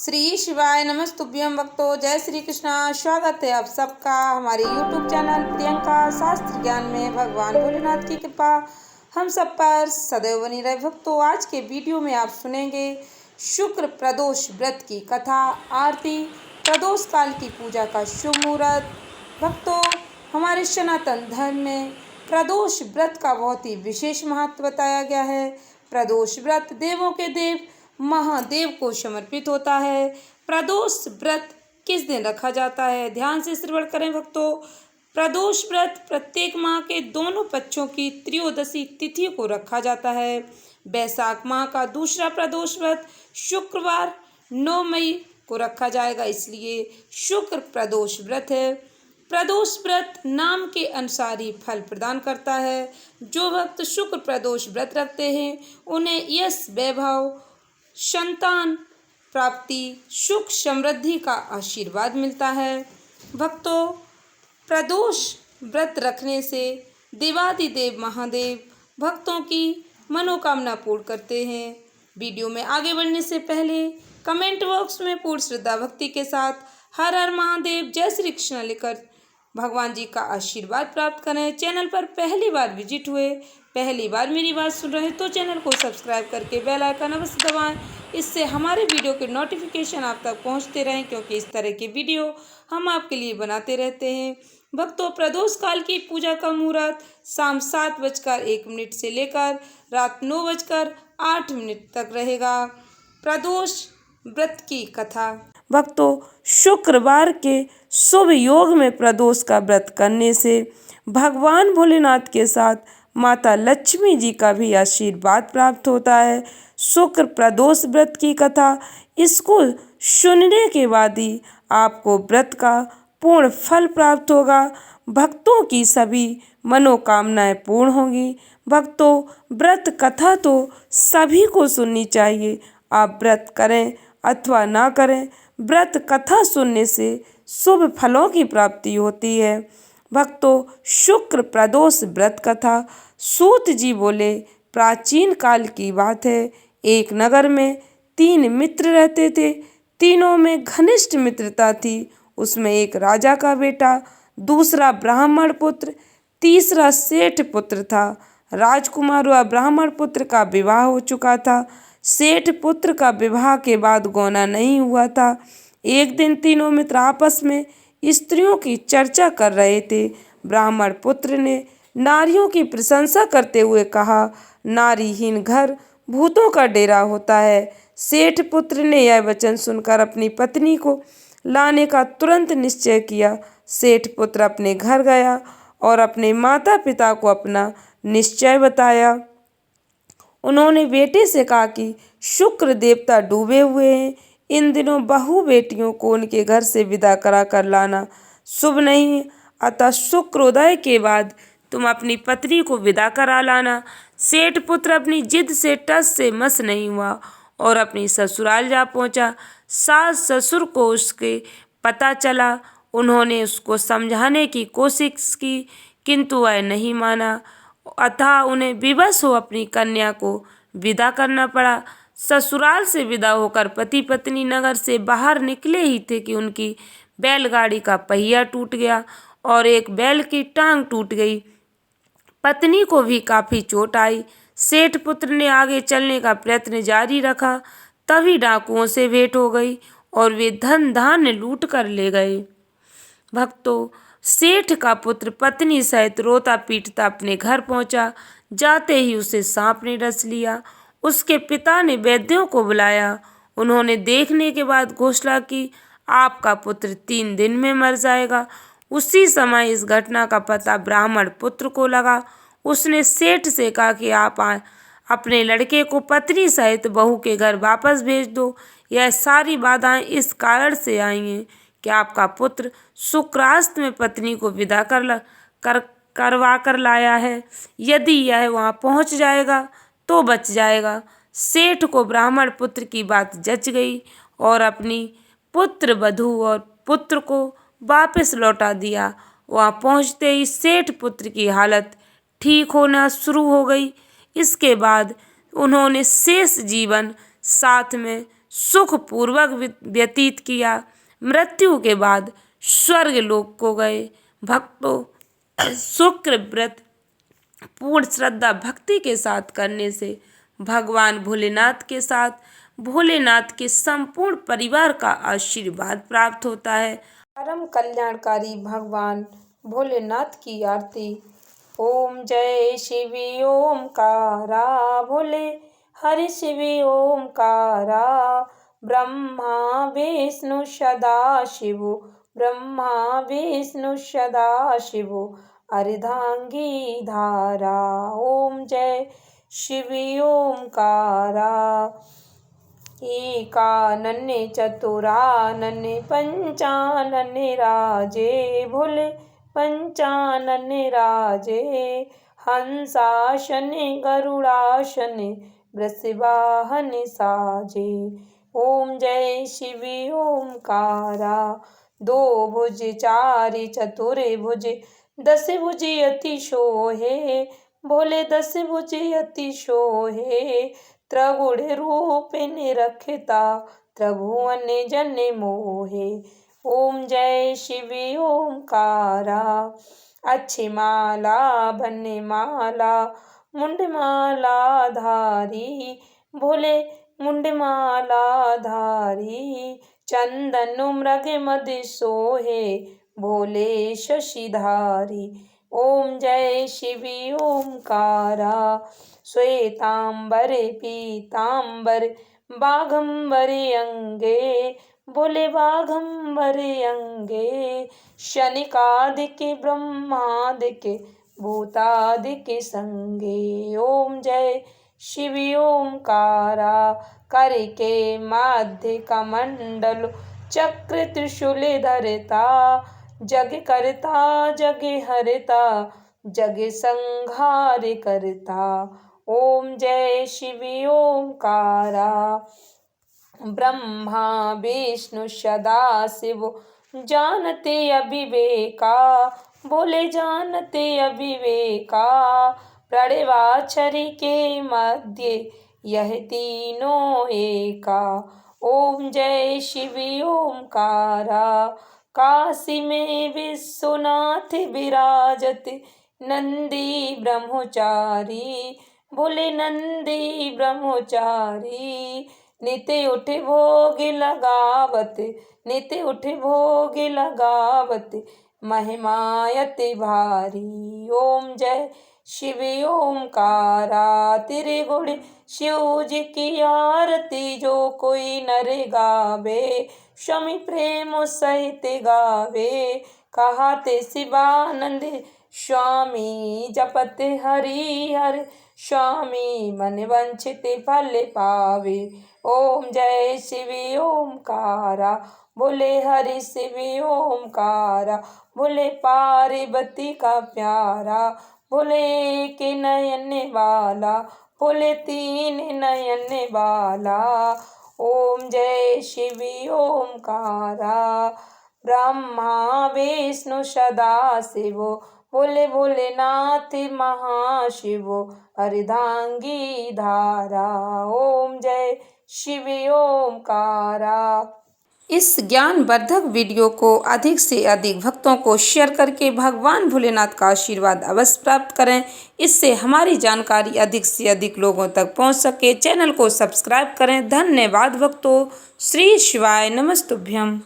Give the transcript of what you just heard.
श्री शिवाय नमस्तुभ्यं भक्तों। जय श्री कृष्णा। स्वागत है आप सबका हमारे YouTube चैनल प्रियंका शास्त्र ज्ञान में। भगवान भोलेनाथ की कृपा हम सब पर सदैव बनी रहे। भक्तों, आज के वीडियो में आप सुनेंगे शुक्र प्रदोष व्रत की कथा, आरती, प्रदोष काल की पूजा का शुभ मुहूर्त। भक्तों, हमारे सनातन धर्म में प्रदोष व्रत का बहुत ही विशेष महत्व बताया गया है। प्रदोष व्रत देवों के देव महादेव को समर्पित होता है। प्रदोष व्रत किस दिन रखा जाता है, ध्यान से श्रवण करें भक्तों। प्रदोष व्रत प्रत्येक माह के दोनों पक्षों की त्रयोदशी तिथि को रखा जाता है। बैसाख माह का दूसरा प्रदोष व्रत शुक्रवार 9 मई को रखा जाएगा, इसलिए शुक्र प्रदोष व्रत है। प्रदोष व्रत नाम के अनुसार ही फल प्रदान करता है। जो भक्त शुक्र प्रदोष व्रत रखते हैं उन्हें यश, वैभव, संतान प्राप्ति, सुख समृद्धि का आशीर्वाद मिलता है। भक्तों, प्रदोष व्रत रखने से देवादिदेव महादेव भक्तों की मनोकामना पूर्ण करते हैं। वीडियो में आगे बढ़ने से पहले कमेंट बॉक्स में पूर्ण श्रद्धा भक्ति के साथ हर हर महादेव, जय श्री कृष्ण लिखकर भगवान जी का आशीर्वाद प्राप्त करें। चैनल पर पहली बार विजिट हुए, पहली बार मेरी बात सुन रहे हैं तो चैनल को सब्सक्राइब करके बेल आइकन अवश्य दबाएं। इससे हमारे वीडियो के नोटिफिकेशन आप तक पहुंचते रहें, क्योंकि इस तरह के वीडियो हम आपके लिए बनाते रहते हैं। भक्तों, प्रदोष काल की पूजा का मुहूर्त शाम 7:01 से लेकर रात 9:08 तक रहेगा। प्रदोष व्रत की कथा। भक्तों, शुक्रवार के शुभ योग में प्रदोष का व्रत करने से भगवान भोलेनाथ के साथ माता लक्ष्मी जी का भी आशीर्वाद प्राप्त होता है। शुक्र प्रदोष व्रत की कथा, इसको सुनने के बाद ही आपको व्रत का पूर्ण फल प्राप्त होगा। भक्तों की सभी मनोकामनाएं पूर्ण होंगी। भक्तों, व्रत कथा तो सभी को सुननी चाहिए। आप व्रत करें अथवा ना करें, व्रत कथा सुनने से शुभ फलों की प्राप्ति होती है। भक्तों, शुक्र प्रदोष व्रत कथा। सूत जी बोले, प्राचीन काल की बात है। एक नगर में 3 मित्र रहते थे। तीनों में घनिष्ठ मित्रता थी। उसमें एक राजा का बेटा, दूसरा ब्राह्मण पुत्र, तीसरा सेठ पुत्र था। राजकुमार व ब्राह्मण पुत्र का विवाह हो चुका था। सेठ पुत्र का विवाह के बाद गौना नहीं हुआ था। एक दिन तीनों मित्र आपस में स्त्रियों की चर्चा कर रहे थे। ब्राह्मण पुत्र ने नारियों की प्रशंसा करते हुए कहा, नारीहीन घर भूतों का डेरा होता है। सेठ पुत्र ने यह वचन सुनकर अपनी पत्नी को लाने का तुरंत निश्चय किया। सेठ पुत्र अपने घर गया और अपने माता पिता को अपना निश्चय बताया। उन्होंने बेटे से कहा कि शुक्र देवता डूबे हुए हैं, इन दिनों बहू बेटियों को उनके घर से विदा करा कर लाना शुभ नहीं, अतः शुक्रोदय के बाद तुम अपनी पत्नी को विदा करा लाना। सेठ पुत्र अपनी जिद से टस से मस नहीं हुआ और अपनी ससुराल जा पहुंचा। सास ससुर को उसके पता चला। उन्होंने उसको समझाने की कोशिश की, किंतु वह नहीं माना। अतः उन्हें विवश हो अपनी कन्या को विदा करना पड़ा। ससुराल से विदा होकर पति पत्नी नगर से बाहर निकले ही थे कि उनकी बैलगाड़ी का पहिया टूट गया और एक बैल की टांग टूट गई। पत्नी को भी काफी चोट आई। सेठ पुत्र ने आगे चलने का प्रयत्न जारी रखा, तभी डाकुओं से भेंट हो गई और वे धन धान्य लूट कर ले गए। भक्तों, सेठ का पुत्र पत्नी सहित रोता पीटता अपने घर पहुंचा। जाते ही उसे सांप ने डस लिया। उसके पिता ने वैद्यों को बुलाया। उन्होंने देखने के बाद घोषणा की, आपका पुत्र 3 दिन में मर जाएगा। उसी समय इस घटना का पता ब्राह्मण पुत्र को लगा। उसने सेठ से कहा कि आप अपने लड़के को पत्नी सहित बहू के घर वापस भेज दो। यह सारी बाधाएं इस कारण से आई हैं कि आपका पुत्र शुक्रास्त में पत्नी को विदा करवा कर लाया है। यदि यह वहां पहुंच जाएगा तो बच जाएगा। सेठ को ब्राह्मण पुत्र की बात जच गई और अपनी पुत्र वधू और पुत्र को वापस लौटा दिया। वहां पहुंचते ही सेठ पुत्र की हालत ठीक होना शुरू हो गई। इसके बाद उन्होंने शेष जीवन साथ में सुखपूर्वक व्यतीत किया। मृत्यु के बाद स्वर्ग लोक को गए। भक्तों, शुक्र व्रत पूर्ण श्रद्धा भक्ति के साथ करने से भगवान भोलेनाथ के साथ भोलेनाथ के संपूर्ण परिवार का आशीर्वाद प्राप्त होता है। परम कल्याणकारी भगवान भोलेनाथ की आरती। ओम जय शिव ओमकारा भोले हरि शिव ओमकारा ब्रह्मा विष्णु सदा शिव ब्रह्मा विष्णु सदा शिव अर्धांगी धारा। ओम जय शिव ओमकारा एकानने चतुरानने पंचानने राजे भोले पंचानने राजे हंसाशने गरुड़ाशने वृषवाहन साजे। ओम जय शिव ओमकारा दो भुज चारि चतुर भुज दस भुज अति शोहे भोले दस भुज अति शोहे त्रिगुण रूप निरखता त्रिभुवन जन मोहे। ओम जय शिव ओमकारा अच्छी माला बन्नी माला मुंडमाला धारी भोले मुंडमाला धारी चंदन मृग मद सोहे भोले शशिधारी। ओम जय शिव ओमकारा श्वेतांबर पीतांबर बाघंबर अंगे भोले बाघंबर अंगे शनिकादिक ब्रह्मादिक भूतादिक संगे। ओम जय शिव ओमकारा करके माध्य कमंडल चक्र त्रिशूल धरता जग करता जग हरता जग संहार करता। ओम जय शिव ओमकारा ब्रह्मा विष्णु सदा शिव जानते अविवेका बोले जानते अविवेका प्रणवाक्षरी के मध्य यह तीनों एका। ओम जय शिव ओमकारा काशी में विश्वनाथ विराजत नंदी ब्रह्मचारी बोले नंदी ब्रह्मचारी नित्य उठ भोग लगावत नित्य उठ भोग लगावत महिमायत भारी। ओम जय शिव ओमकारा त्रिगुण शिव जी की आरती जो कोई नर गावे स्वामी प्रेम सहित गावे कहते शिवानंद स्वामी जपत हरि हर स्वामी मन वंचित फल पावे। ओम जय शिव ओमकारा बोले हरि शिव ओमकारा बोले पार्वती का प्यारा बोले के नयन वाला बोले तीन नयन वाला। ओम जय शिव ओमकारा ब्रह्मा विष्णु सदा शिव बोले भोलेनाथ महाशिव अर्धांगी धारा। ओम जय शिव ओमकारा। इस ज्ञानवर्धक वीडियो को अधिक से अधिक भक्तों को शेयर करके भगवान भोलेनाथ का आशीर्वाद अवश्य प्राप्त करें। इससे हमारी जानकारी अधिक से अधिक लोगों तक पहुंच सके। चैनल को सब्सक्राइब करें। धन्यवाद भक्तों। श्री शिवाय नमस्तुभ्यम।